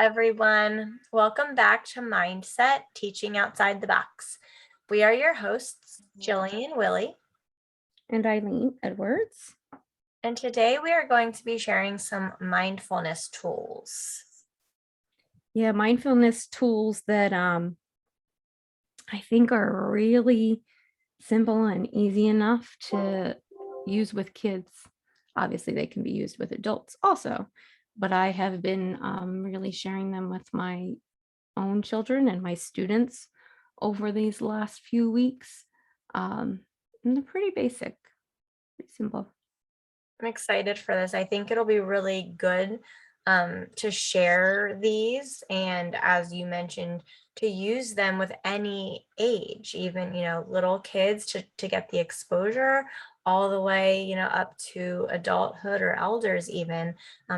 everyone. Welcome back to Mindset Teaching Outside the Box. We are your hosts, Jillian Willie, And Eileen Edwards. and today we are going to be sharing some mindfulness tools. Yeah, mindfulness tools that I think are really simple and easy enough to use with kids. Obviously, they can be used with adults also, but I have been really sharing them with my own children and my students over these last few weeks. And they're pretty basic, pretty simple. I'm excited for this. I think it'll be really good to share these, and as you mentioned, to use them with any age, even little kids to get the exposure all the way up to adulthood or elders even.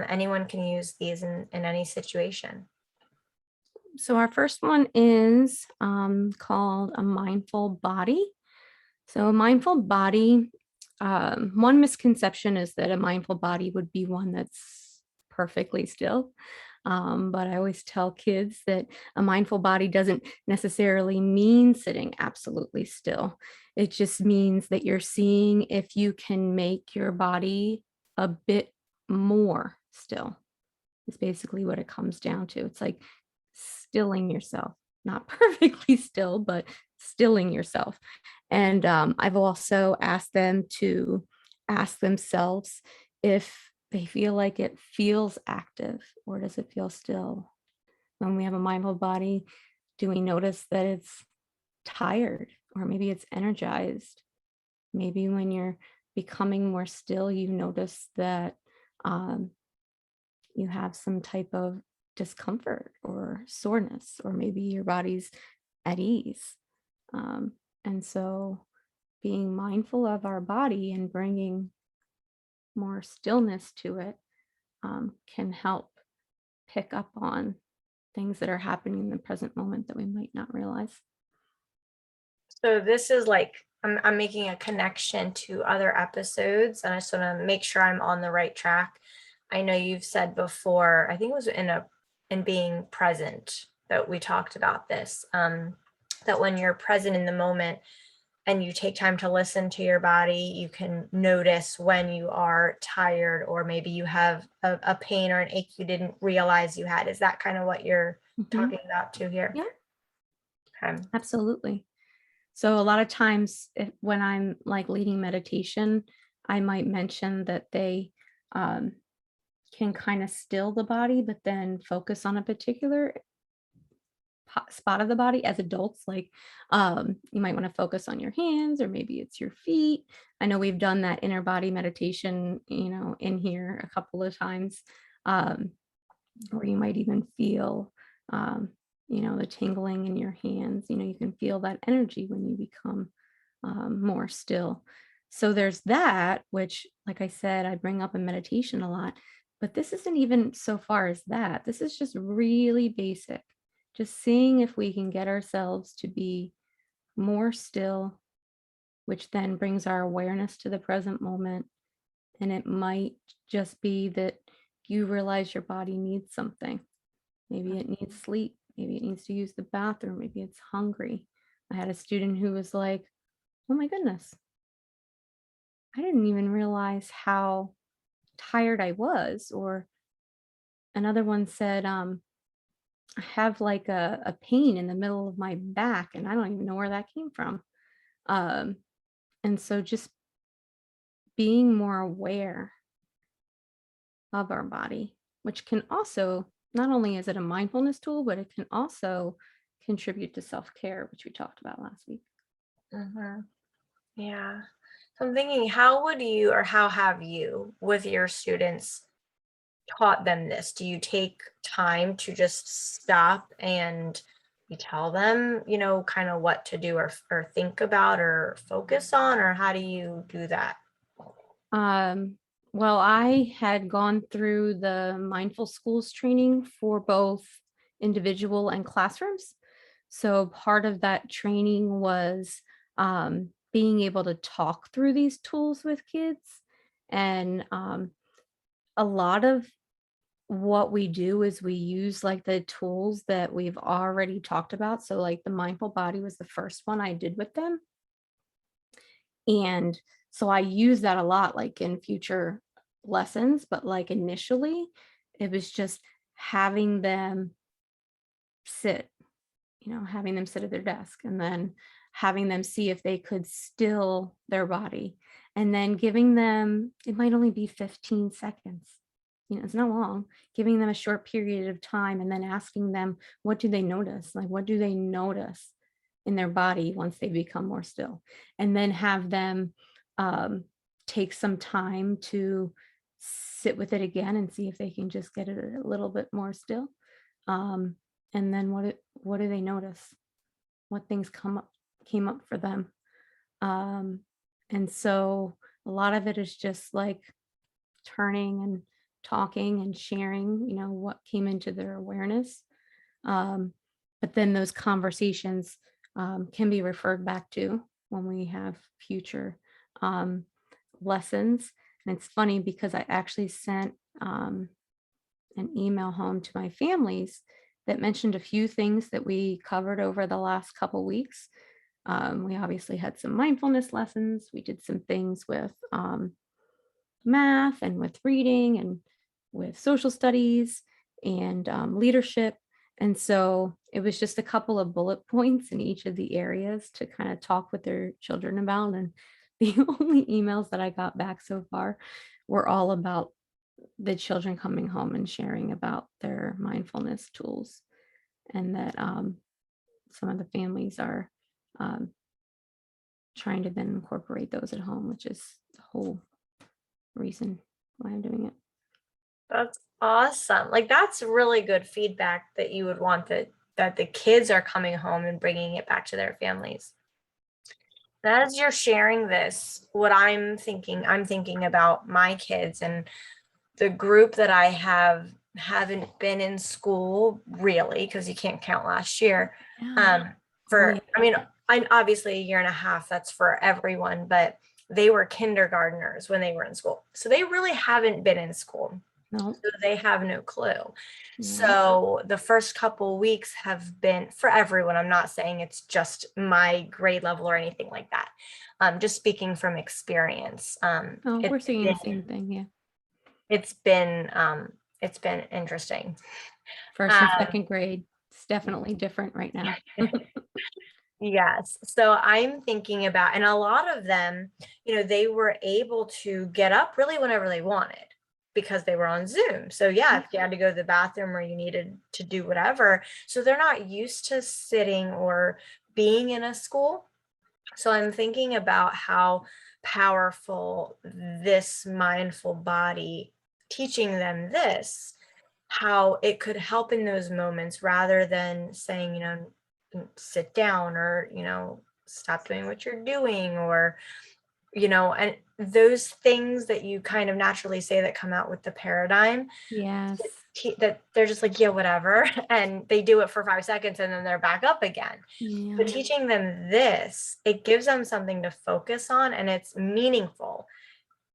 Anyone can use these in any situation. So our first one is called a mindful body. So a mindful body, one misconception is that a mindful body would be one that's perfectly still. But I always tell kids that a mindful body doesn't necessarily mean sitting absolutely still. It just means that you're seeing if you can make your body a bit more still. It's basically what it comes down to. It's like stilling yourself, not perfectly still, but stilling yourself. And I've also asked them to ask themselves if they feel like it feels active or does it feel still? When we have a mindful body, do we notice that it's tired or maybe it's energized? Maybe when you're becoming more still, you notice that um, you have some type of discomfort or soreness, or maybe your body's at ease. And so being mindful of our body and bringing more stillness to it can help pick up on things that are happening in the present moment that we might not realize. So this is like I'm making a connection to other episodes, and I just want to make sure I'm on the right track. I know you've said before, I think it was in being present that we talked about this, that when you're present in the moment and you take time to listen to your body, you can notice when you are tired, or maybe you have a pain or an ache you didn't realize you had. Is that kind of what you're talking about too here? Yeah, Okay. absolutely. So a lot of times when I'm like leading meditation, I might mention that they can kind of still the body, but then focus on a particular spot of the body. As adults, like you might want to focus on your hands, or maybe it's your feet. I know we've done that inner body meditation, in here a couple of times, um, or you might even feel the tingling in your hands. You can feel that energy when you become more still. So there's that, which, like I said, I bring up in meditation a lot, but this isn't even so far as that. This is just really basic, just seeing if we can get ourselves to be more still, which then brings our awareness to the present moment. And it might just be that you realize your body needs something. Maybe it needs sleep. Maybe it needs to use the bathroom. Maybe it's hungry. I had a student who was like, oh my goodness, I didn't even realize how tired I was. Or another one said, I have like a pain in the middle of my back and I don't even know where that came from. Um, and so just being more aware of our body, which can also, not only is it a mindfulness tool, but it can also contribute to self-care, which we talked about last week. Mhm. Yeah. So I'm thinking, how would you, or how have you with your students taught them this? Do you take time to just stop and you tell them, kind of what to do, or think about or focus on, or how do you do that? Um, well, I had gone through the mindful schools training for both individual and classrooms. So part of that training was being able to talk through these tools with kids. And a lot of what we do is we use like the tools that we've already talked about. So like the mindful body was the first one I did with them. And so I use that a lot like in future lessons, but like initially it was just having them sit, having them sit at their desk and then having them see if they could still their body and then giving them, it might only be 15 seconds. It's not long, giving them a short period of time and then asking them, what do they notice? Like, what do they notice in their body once they become more still? And then have them um, take some time to sit with it again and see if they can just get it a little bit more still. Um, and then what do they notice? What things came up for them? Um, and so a lot of it is just like turning and talking and sharing, what came into their awareness. Um, but then those conversations can be referred back to when we have future um, lessons. And it's funny because I actually sent an email home to my families that mentioned a few things that we covered over the last couple weeks. We obviously had some mindfulness lessons. We did some things with math and with reading and with social studies and leadership. And so it was just a couple of bullet points in each of the areas to kind of talk with their children about. And the only emails that I got back so far were all about the children coming home and sharing about their mindfulness tools and that some of the families are um, trying to then incorporate those at home, which is the whole reason why I'm doing it. That's awesome. Like, that's really good feedback that you would want that the kids are coming home and bringing it back to their families. As you're sharing this, what I'm thinking about my kids and the group that I haven't been in school really, because you can't count last year. Yeah. Um, Oh yeah. I mean, I obviously a year and a half, that's for everyone, but they were kindergartners when they were in school. So they really haven't been in school. No. So they have no clue. Yeah. So the first couple weeks have been for everyone. I'm not saying it's just my grade level or anything like that. Just speaking from experience. Oh, we're seeing the same thing. Yeah. It's been it's been interesting. First and Um, second grade. It's definitely different right now. yes. So I'm thinking about, and a lot of them, they were able to get up really whenever they wanted because they were on Zoom. So yeah, if you had to go to the bathroom or you needed to do whatever. So they're not used to sitting or being in a school. So I'm thinking about how powerful this mindful body teaching them this, how it could help in those moments rather than saying, sit down or, stop doing what you're doing or, and those things that you kind of naturally say that come out with the paradigm Yes. that they're just like, yeah, whatever. And they do it for 5 seconds and then they're back up again. But Yeah. teaching them this, it gives them something to focus on and it's meaningful.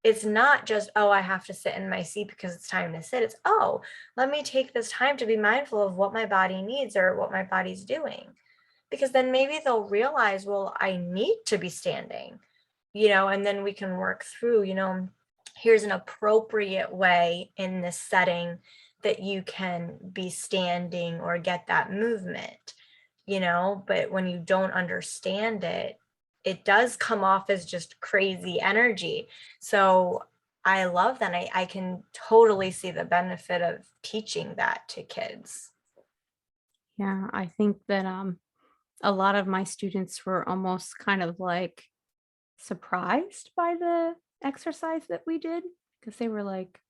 It's not just, oh, I have to sit in my seat because it's time to sit. It's, oh, let me take this time to be mindful of what my body needs or what my body's doing. Because then maybe they'll realize, well, I need to be standing, and then we can work through, here's an appropriate way in this setting that you can be standing or get that movement, but when you don't understand it, it does come off as just crazy energy. So I love that. I can totally see the benefit of teaching that to kids. Yeah. I think that a lot of my students were almost kind of like surprised by the exercise that we did because they were like,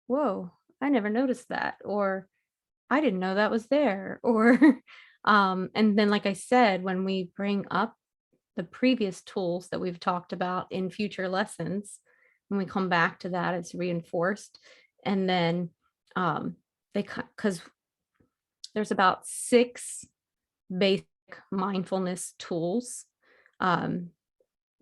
whoa, I never noticed that. Or I didn't know that was there. Or, and then, like I said, when we bring up the previous tools that we've talked about in future lessons, when we come back to that, it's reinforced. And then um, because there's about 6 basic mindfulness tools. Um,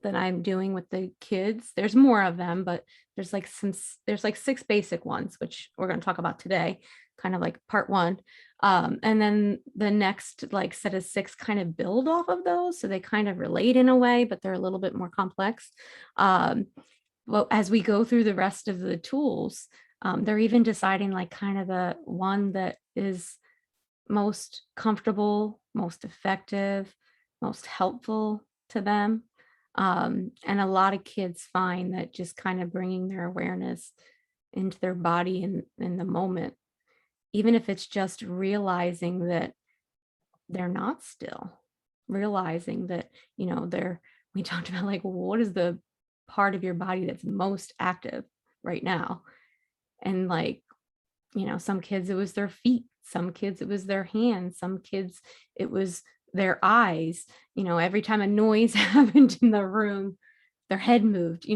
that I'm doing with the kids. There's more of them, but there's like 6 basic ones, which we're gonna talk about today, kind of like part 1. And then the next, like, set of 6 kind of build off of those, so they kind of relate in a way, but they're a little bit more complex. Um, well, as we go through the rest of the tools, they're even deciding, like, kind of the one that is most comfortable, most effective, most helpful to them. And a lot of kids find that just kind of bringing their awareness into their body in the moment, even if it's just realizing that they're not still, realizing that, we talked about like, well, what is the part of your body that's most active right now? And like, some kids it was their feet, some kids it was their hands, some kids it was their eyes. Every time a noise happened in the room, their head moved,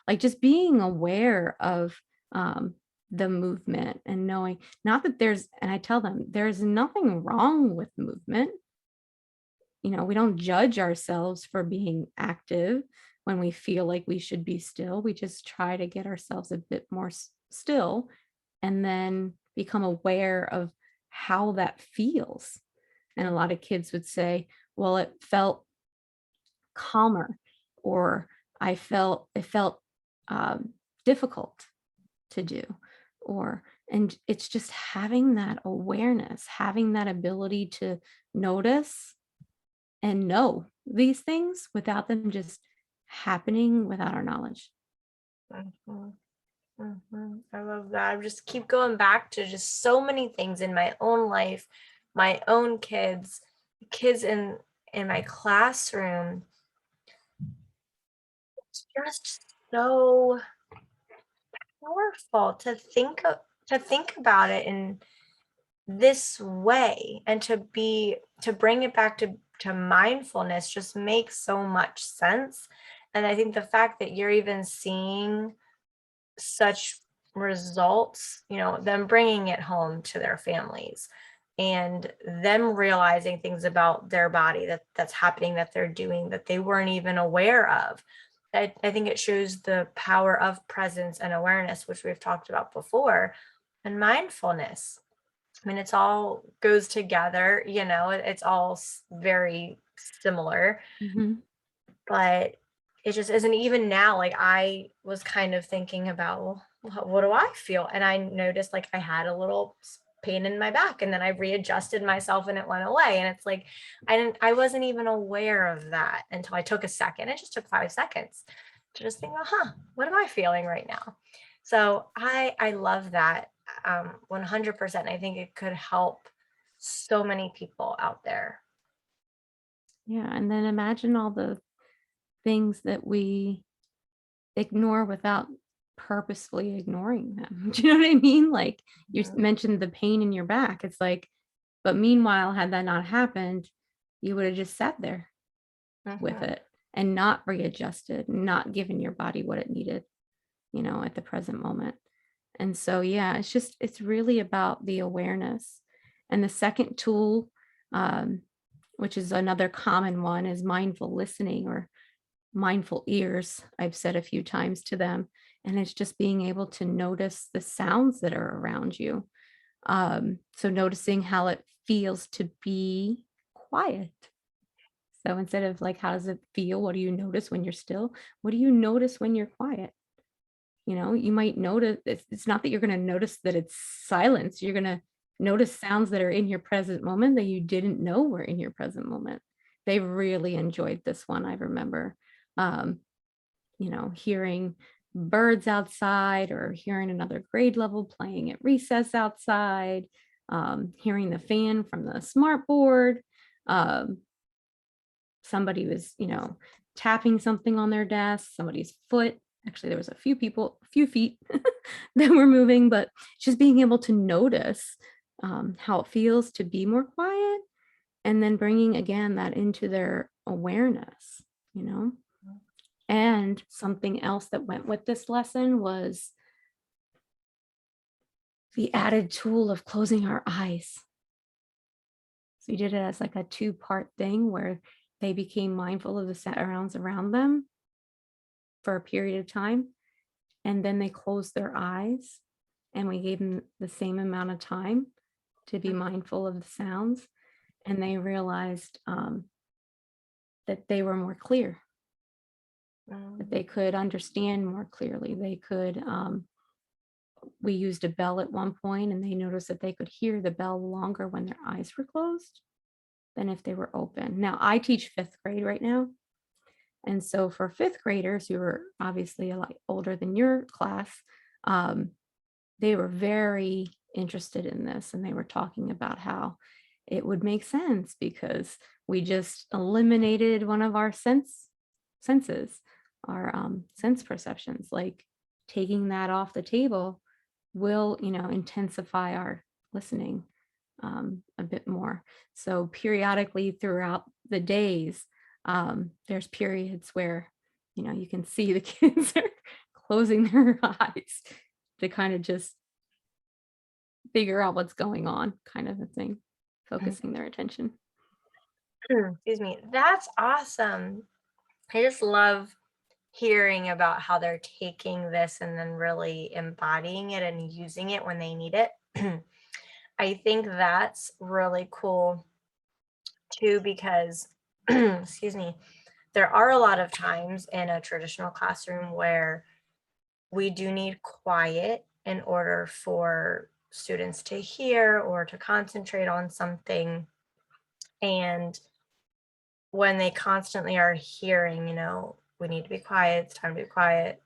like just being aware of um, the movement and knowing not that and I tell them there's nothing wrong with movement. We don't judge ourselves for being active when we feel like we should be still. We just try to get ourselves a bit more still and then become aware of how that feels. And a lot of kids would say, well, it felt calmer, or it felt difficult to do, and it's just having that awareness, having that ability to notice and know these things without them just happening without our knowledge. Mhm. I love that. I just keep going back to just so many things in my own life, my own kids, kids in my classroom. It's just so powerful to think about it in this way, and to bring it back to mindfulness just makes so much sense. And I think the fact that you're even seeing such results, them bringing it home to their families and them realizing things about their body that's happening, that they're doing, that they weren't even aware of. I think it shows the power of presence and awareness, which we've talked about before, and mindfulness. I mean, it's all goes together, it's all very similar, Mhm. but it just isn't. Even now, like, I was kind of thinking about, well, what do I feel? And I noticed like I had a little pain in my back, and then I readjusted myself and it went away. And it's like I wasn't even aware of that until I took a second. It just took 5 seconds to just think, what am I feeling right now? So I love that 100%. I think it could help so many people out there. Yeah, and then imagine all the things that we ignore without purposefully ignoring them. Do you know what I mean? Like, mentioned the pain in your back. It's like, but meanwhile, had that not happened, you would have just sat there with Mhm. it and not readjusted, not given your body what it needed, at the present moment. And so, yeah, it's really about the awareness. And the second tool, um, which is another common one, is mindful listening or mindful ears. I've said a few times to them. And it's just being able to notice the sounds that are around you. So noticing how it feels to be quiet. So instead of like, how does it feel? What do you notice when you're still? What do you notice when you're quiet? You might notice it's not that you're going to notice that it's silence. You're going to notice sounds that are in your present moment that you didn't know were in your present moment. They really enjoyed this one, I remember. Um, hearing birds outside or hearing another grade level playing at recess outside, hearing the fan from the smart board. Um, Somebody was, tapping something on their desk, somebody's foot. Actually, there was a few feet that were moving, but just being able to notice how it feels to be more quiet and then bringing again that into their awareness, you know? And something else that went with this lesson was the added tool of closing our eyes. So we did it as like a two-part thing where they became mindful of the sounds around them. for a period of time, and then they closed their eyes, and we gave them the same amount of time to be mindful of the sounds, and they realized that they were more clear, that Mm, they could understand more clearly. We used a bell at one point, and they noticed that they could hear the bell longer when their eyes were closed than if they were open. Now, I teach fifth grade right now. And so for fifth graders who are obviously a lot older than your class, um, they were very interested in this, and they were talking about how it would make sense because we just eliminated one of our senses, our sense perceptions. Like taking that off the table will, intensify our listening a bit more. So periodically throughout the days, there's periods where, you can see the kids are closing their eyes to kind of just figure out what's going on, kind of a thing, focusing their attention. excuse me. That's awesome. I just love hearing about how they're taking this and then really embodying it and using it when they need it. I think that's really cool too, because, excuse me, there are a lot of times in a traditional classroom where we do need quiet in order for students to hear or to concentrate on something. And when they constantly are hearing, we need to be quiet, it's time to be quiet,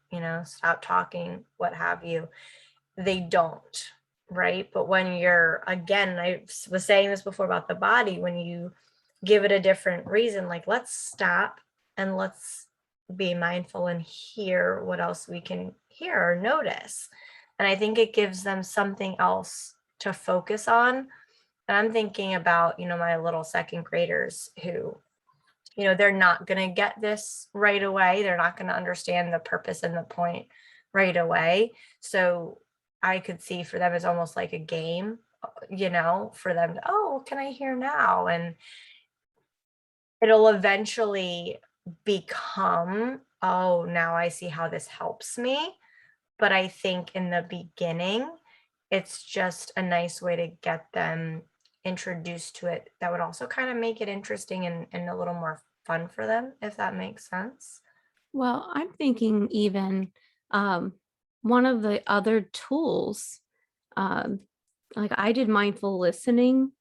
stop talking, what have you, they don't, right? But when you're, again, I was saying this before about the body, when you give it a different reason, like let's stop and let's be mindful and hear what else we can hear or notice. And I think it gives them something else to focus on. And I'm thinking about, my little second graders who, they're not going to get this right away. They're not going to understand the purpose and the point right away. So I could see for them as almost like a game, for them to, oh, what can I hear now? And it'll eventually become, oh, now I see how this helps me. But I think in the beginning, it's just a nice way to get them introduced to it that would also kind of make it interesting and a little more fun for them, if that makes sense. Well, I'm thinking even um, one of the other tools, um, like I did mindful listening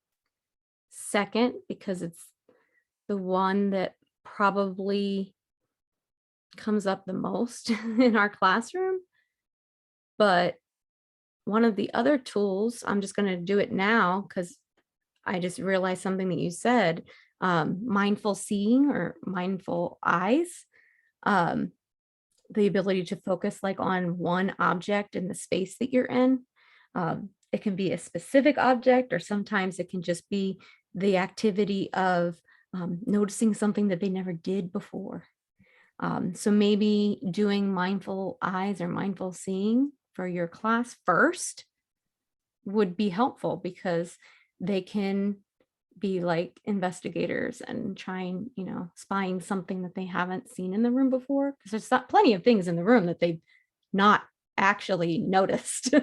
second because it's the one that probably comes up the most in our classroom. But one of the other tools, I'm just going to do it now because I just realized something that you said, mindful seeing or mindful eyes, um, the ability to focus like on one object in the space that you're in. It can be a specific object, or sometimes it can just be the activity of noticing something that they never did before. So maybe doing mindful eyes or mindful seeing for your class first would be helpful because they can be like investigators and trying, spying something that they haven't seen in the room before. Because there's not plenty of things in the room that they've not actually noticed.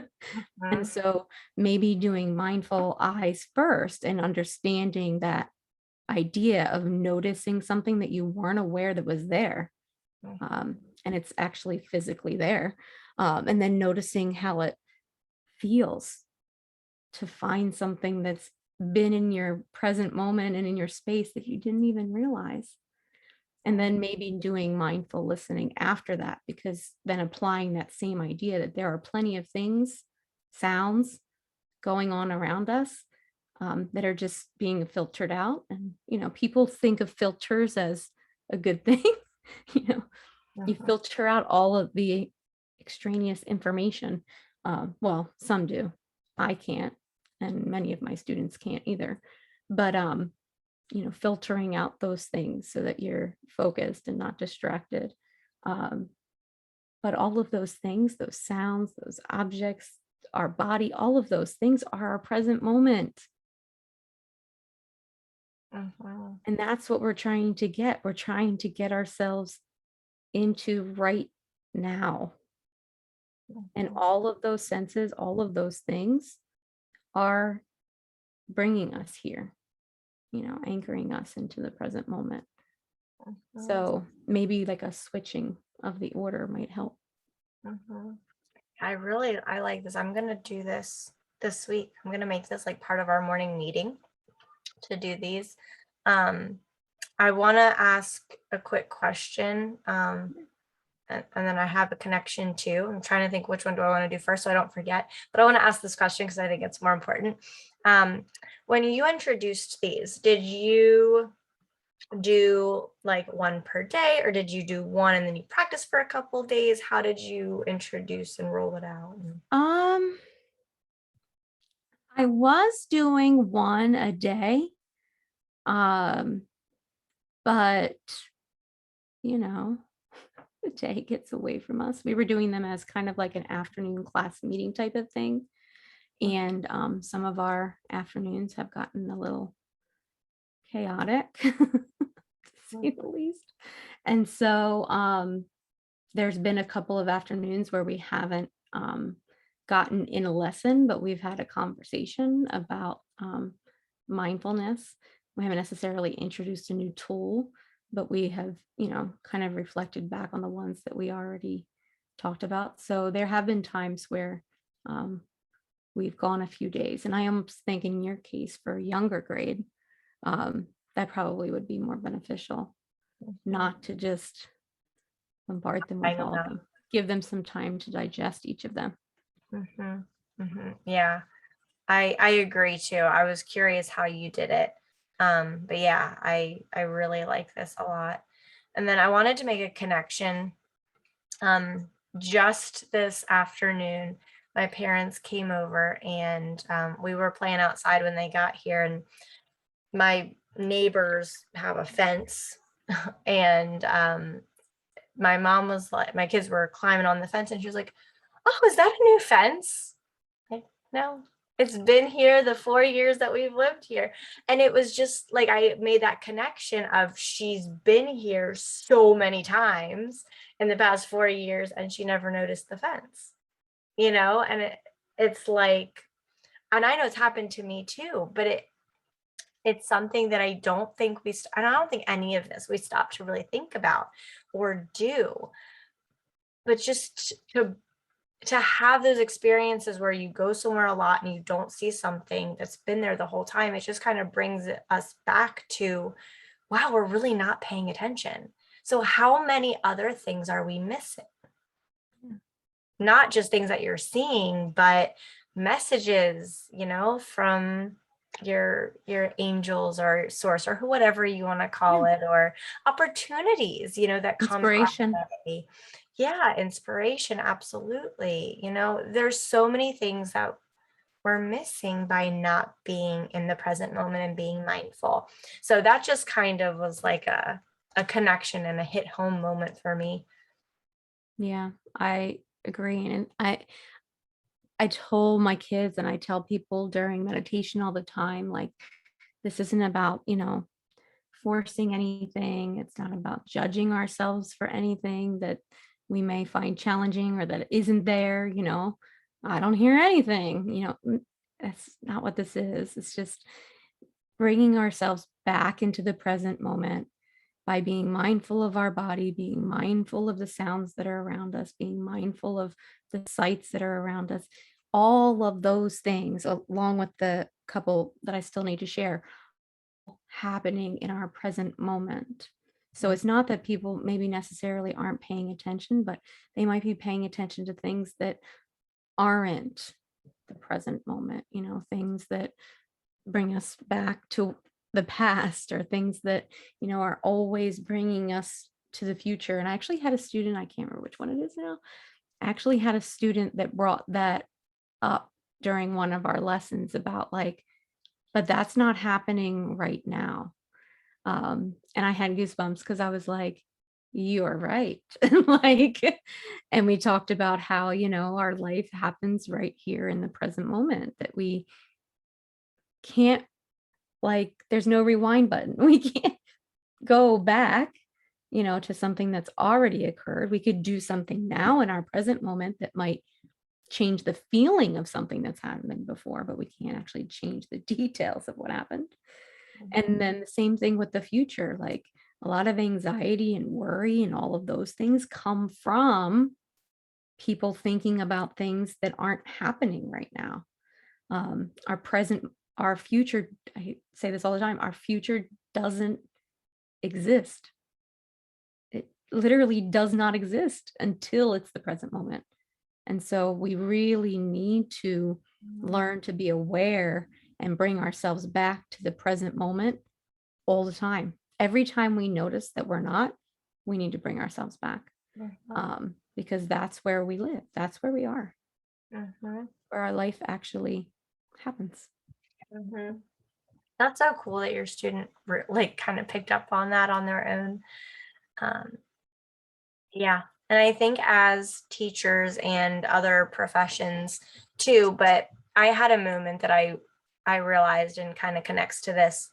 And Mhm, so maybe doing mindful eyes first and understanding that idea of noticing something that you weren't aware that was there, mhm, and it's actually physically there. And then noticing how it feels to find something that's been in your present moment and in your space that you didn't even realize. And mhm, then maybe doing mindful listening after that, because then applying that same idea that there are plenty of things, sounds going on around us that are just being filtered out. And, people think of filters as a good thing. you know, you mhm, filter out all of the extraneous information. Well, some do. I can't, and many of my students can't either. But filtering out those things so that you're focused and not distracted. Um, but all of those things, those sounds, those objects, our body, all of those things are our present moment. mhm. And that's what we're trying to get. We're trying to get ourselves into right now. And Mhm, all of those senses, all of those things are bringing us here, anchoring us into the present moment. mhm, So maybe like a switching of the order might help. mhm. I like this. I'm gonna do this week. I'm gonna make this like part of our morning meeting to do these. Um, I want to ask a quick question. And then I have a connection too. I'm trying to think which one do I want to do first so I don't forget. But I want to ask this question because I think it's more important. Um, when you introduced these, did you do like one per day or did you do one and then you practice for a couple days? How did you introduce and roll it out? Um, I was doing one a day. Um, but you know, the day gets away from us. We were doing them as kind of like an afternoon class meeting type of thing. And some of our afternoons have gotten a little chaotic, to say the least. And so there's been a couple of afternoons where we haven't gotten in a lesson, but we've had a conversation about mindfulness. We haven't necessarily introduced a new tool, but we have, kind of reflected back on the ones that we already talked about. So there have been times where um, we've gone a few days. And I am thinking in your case for a younger grade, that probably would be more beneficial, Mhm. not to just bombard them I with all of know. them. Give them some time to digest each of them. Yeah, I agree too. I was curious how you did it. But yeah, I really like this a lot. And then I wanted to make a connection. Um, just this afternoon, my parents came over and we were playing outside when they got here, and my neighbors have a fence, and my mom was like, my kids were climbing on the fence, and she was like, "Oh, is that a new fence?" Like, no, it's been here the 4 years that we've lived here. And it was just like I made that connection of she's been here so many times in the past 4 years and she never noticed the fence, and it's like, and I know it's happened to me too, but it's something that I don't think and I don't think any of this we stop to really think about or do, but just to have those experiences where you go somewhere a lot and you don't see something that's been there the whole time, it just kind of brings us back to, wow, we're really not paying attention. So how many other things are we missing? Yeah. Not just things that you're seeing, but messages, from your angels or source or whatever you want to Yeah. call it, or opportunities, that come our Inspiration. way. Yeah, inspiration, absolutely. There's so many things that we're missing by not being in the present moment and being mindful. So that just kind of was like a connection and a hit home moment for me. Yeah, I agree. And I told my kids and I tell people during meditation all the time, like, this isn't about, forcing anything. It's not about judging ourselves for anything that we may find challenging or that isn't there. I don't hear anything. That's not what this is. It's just bringing ourselves back into the present moment by being mindful of our body, being mindful of the sounds that are around us, being mindful of the sights that are around us. All of those things, along with the couple that I still need to share, happening in our present moment. So Mm, it's not that people maybe necessarily aren't paying attention, but they might be paying attention to things that aren't the present moment, things that bring us back to the past or things that, are always bringing us to the future. And I actually had a student, I can't remember which one it is now. I actually had a student that brought that up during one of our lessons about like, but that's not happening right now. And I had goosebumps because I was like, you are right. Like, and we talked about how, our life happens right here in the present moment, that we can't, like, there's no rewind button. We can't go back. to something that's already occurred. We could do something now in our present moment that might change the feeling of something that's happened before, but we can't actually change the details of what happened. And then the same thing with the future, like a lot of anxiety and worry and all of those things come from people thinking about things that aren't happening right now. Our present, our future, I say this all the time, our future doesn't exist. It literally does not exist until it's the present moment. And so we really need to learn to be aware and bring ourselves back to the present moment all the time. Every time we notice that we're not, we need to bring ourselves back, Mhm, because that's where we live. That's where we are, mhm, where our life actually happens. mhm. That's so cool that your student like kind of picked up on that on their own. Um, yeah. And I think as teachers and other professions too, but I had a moment that I realized and kind of connects to this.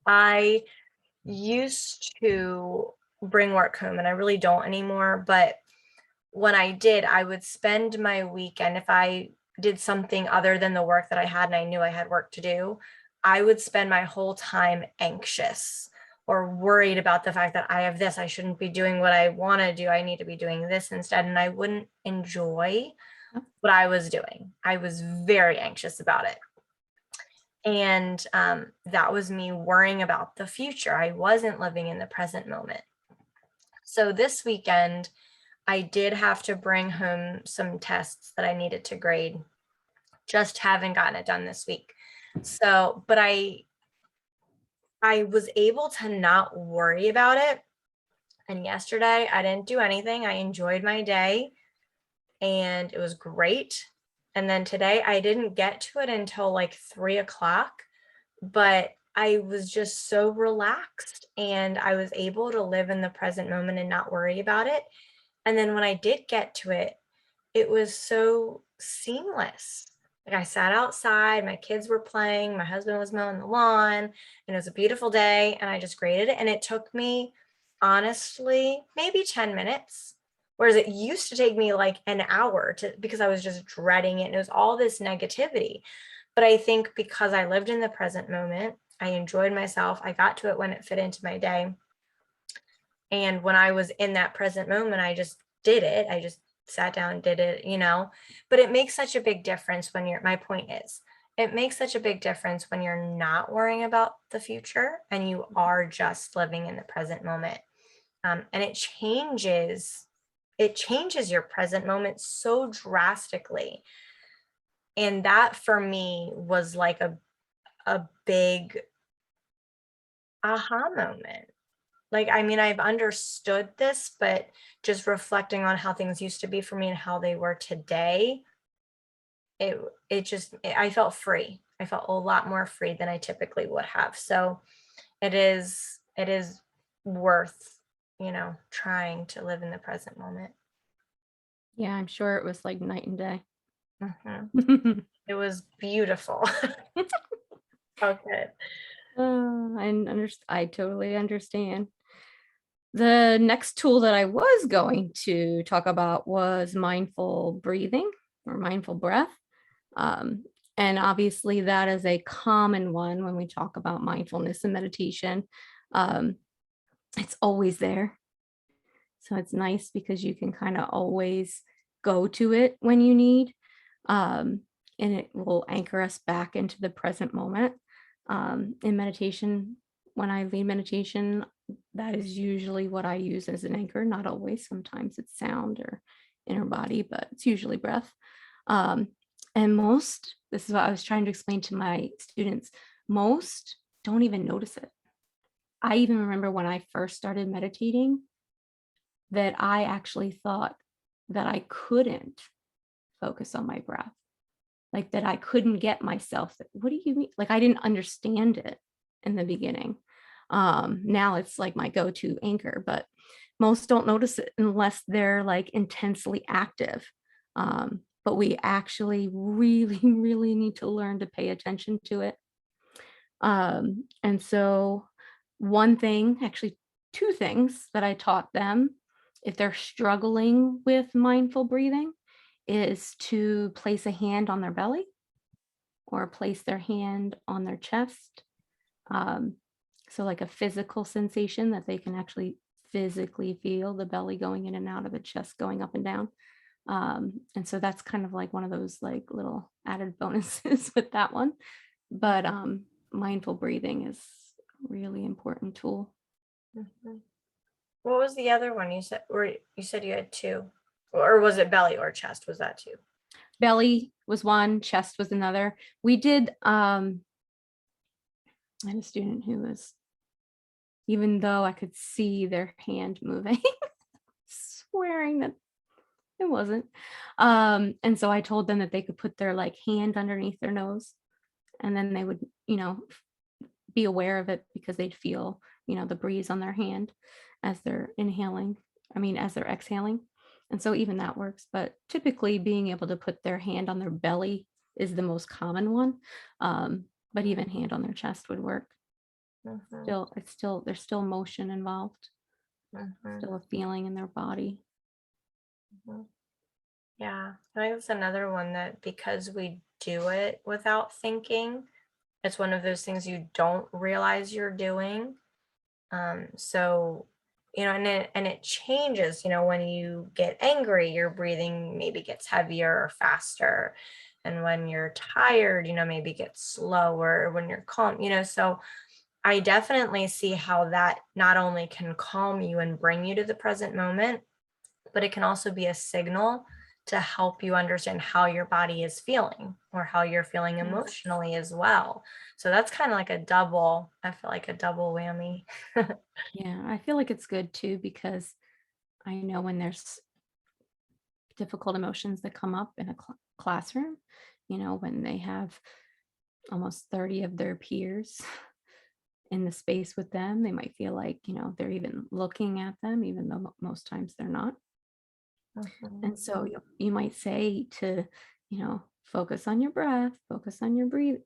I used to bring work home and I really don't anymore, but when I did, I would spend my weekend if I did something other than the work that I had and I knew I had work to do, I would spend my whole time anxious or worried about the fact that I have this, I shouldn't be doing what I want to do. I need to be doing this instead. And I wouldn't enjoy Yep. what I was doing. I was very anxious about it. And that was me worrying about the future. I wasn't living in the present moment. So this weekend, I did have to bring home some tests that I needed to grade. Just haven't gotten it done this week. So, but I was able to not worry about it. And yesterday I didn't do anything. I enjoyed my day and it was great. And then today I didn't get to it until like 3 o'clock, but I was just so relaxed and I was able to live in the present moment and not worry about it. And then when I did get to it, it was so seamless. Like I sat outside, my kids were playing, my husband was mowing the lawn, and it was a beautiful day. And I just graded it. And it took me, honestly, maybe 10 minutes. Whereas it used to take me like an hour to because I was just dreading it. And it was all this negativity. But I think because I lived in the present moment, I enjoyed myself. I got to it when it fit into my day. And when I was in that present moment, I just did it. I just sat down and did it. But it makes such a big difference when my point is, it makes such a big difference when you're not worrying about the future and you are just living in the present moment. And it changes your present moment so drastically. And that for me was like a big aha moment. Like, I mean, I've understood this, but just reflecting on how things used to be for me and how they were today, I felt free. I felt a lot more free than I typically would have. So it is worth, trying to live in the present moment. Yeah, I'm sure it was like night and day. Mhm. It was beautiful. Okay. I totally understand. The next tool that I was going to talk about was mindful breathing or mindful breath. Um, and obviously, that is a common one when we talk about mindfulness and meditation. Um, it's always there. So it's nice because you can kind of always go to it when you need. Um, and it will anchor us back into the present moment. In meditation, when I lead meditation, that is usually what I use as an anchor. Not always, sometimes it's sound or inner body, but it's usually breath. Um, and this is what I was trying to explain to my students, most don't even notice it. I even remember when I first started meditating that I actually thought that I couldn't focus on my breath, like that I couldn't get myself. What do you mean? Like I didn't understand it in the beginning. Now it's like my go-to anchor, but most don't notice it unless they're like intensely active. But we actually really, really need to learn to pay attention to it. And so, one thing, actually, two things that I taught them if they're struggling with mindful breathing is to place a hand on their belly or place their hand on their chest. Um, so, like a physical sensation that they can actually physically feel the belly going in and out of the chest, going up and down. And so that's kind of like one of those like little added bonuses with that one. But mindful breathing is a really important tool. Mhm. What was the other one you said? Or you said you had two, or was it belly or chest? Was that two? Belly was one, chest was another. We did I had a student who was, even though I could see their hand moving, swearing that it wasn't. And so I told them that they could put their like hand underneath their nose and then they would, be aware of it because they'd feel, the breeze on their hand as they're inhaling. I mean, as they're exhaling. And so even that works. But typically being able to put their hand on their belly is the most common one. But even hand on their chest would work. Mhm, There's still motion involved, mhm, still a feeling in their body. mhm. Yeah, I think that's another one that because we do it without thinking, it's one of those things you don't realize you're doing. So, and it changes, when you get angry, your breathing maybe gets heavier or faster. And when you're tired, maybe gets slower. When you're calm, so I definitely see how that not only can calm you and bring you to the present moment, but it can also be a signal to help you understand how your body is feeling or how you're feeling Yes. emotionally as well. So that's kind of like I feel like a double whammy. Yeah, I feel like it's good too because I know when there's difficult emotions that come up in a classroom, when they have almost 30 of their peers in the space with them, they might feel like, they're even looking at them, even though most times they're not. Mhm, And so you might say to, focus on your breath, focus on your breathe,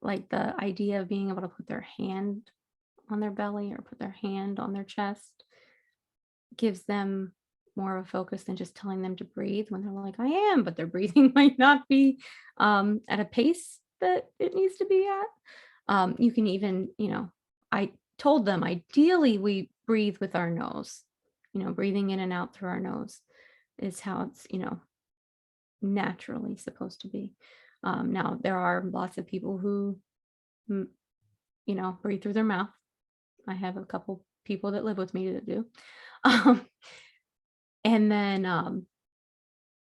like the idea of being able to put their hand on their belly or put their hand on their chest gives them more of a focus than just telling them to breathe when they're like, I am, but their breathing might not be at a pace that it needs to be at. You can even, I told them ideally we breathe with our nose, breathing in and out through our nose is how it's, naturally supposed to be. Now, there are lots of people who, mm, breathe through their mouth. I have a couple people that live with me that do. Um, and then,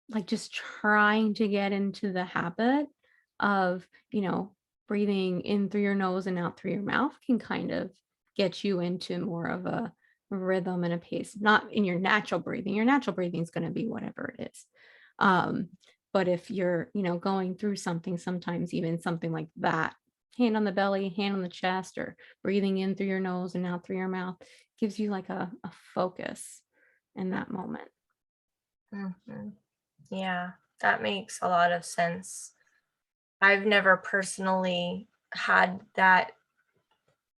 like just trying to get into the habit of, breathing in through your nose and out through your mouth can kind of get you into more of a rhythm and a pace, not in your natural breathing. Your natural breathing is going to be whatever it is. Um, but if you're, going through something, sometimes even something like that, hand on the belly, hand on the chest, or breathing in through your nose and out through your mouth gives you like a focus in that moment. mhm. Yeah, that makes a lot of sense. I've never personally had that.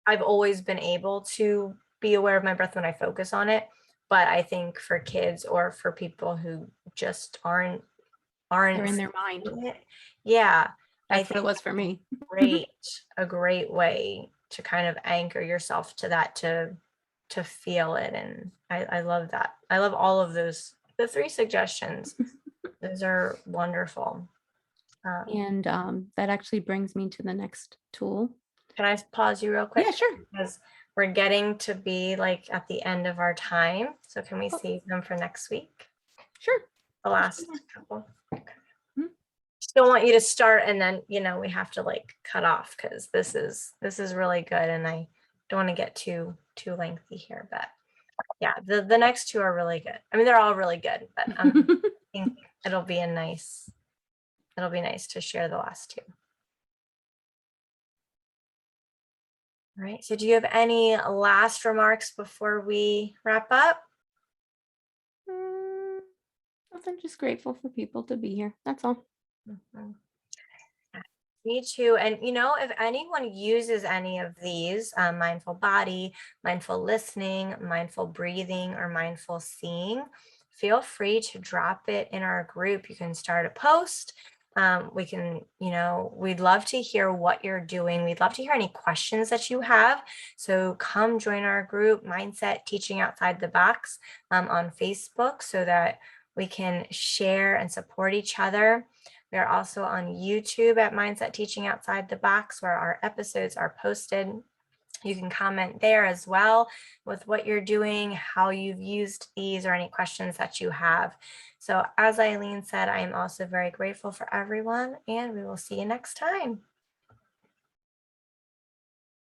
I've always been able to be aware of my breath when I focus on it. But I think for kids or for people who just They're aren't in their mind. feeling it, yeah, I That's what it think was for me. great a great way to kind of anchor yourself to that to feel it. And I love that. I love all of those. The three suggestions. Those are wonderful. Um, And, that actually brings me to the next tool. can I pause you real Yeah, quick? sure. Because we're getting to be like at the end of our time. So can we Oh, save them for next week? sure. The For sure. last couple. Mhm. Just don't want you to start and then we have to like cut off because this is really good and I don't want to get too lengthy here. But yeah, the next two are really good. I mean, they're all really good, but I think it'll be nice to share the last two. All right. So do you have any last remarks before we wrap up? Mm, nothing, just grateful for people to be here. That's all. Mhm. Me too. And if anyone uses any of these, mindful body, mindful listening, mindful breathing, or mindful seeing, feel free to drop it in our group. You can start a post. We can, we'd love to hear what you're doing. We'd love to hear any questions that you have. So come join our group, Mindset Teaching Outside the Box, on Facebook, so that we can share and support each other. We are also on YouTube at Mindset Teaching Outside the Box, where our episodes are posted. You can comment there as well with what you're doing, how you've used these, or any questions that you have. So, as Eileen said, I am also very grateful for everyone, and we will see you next time.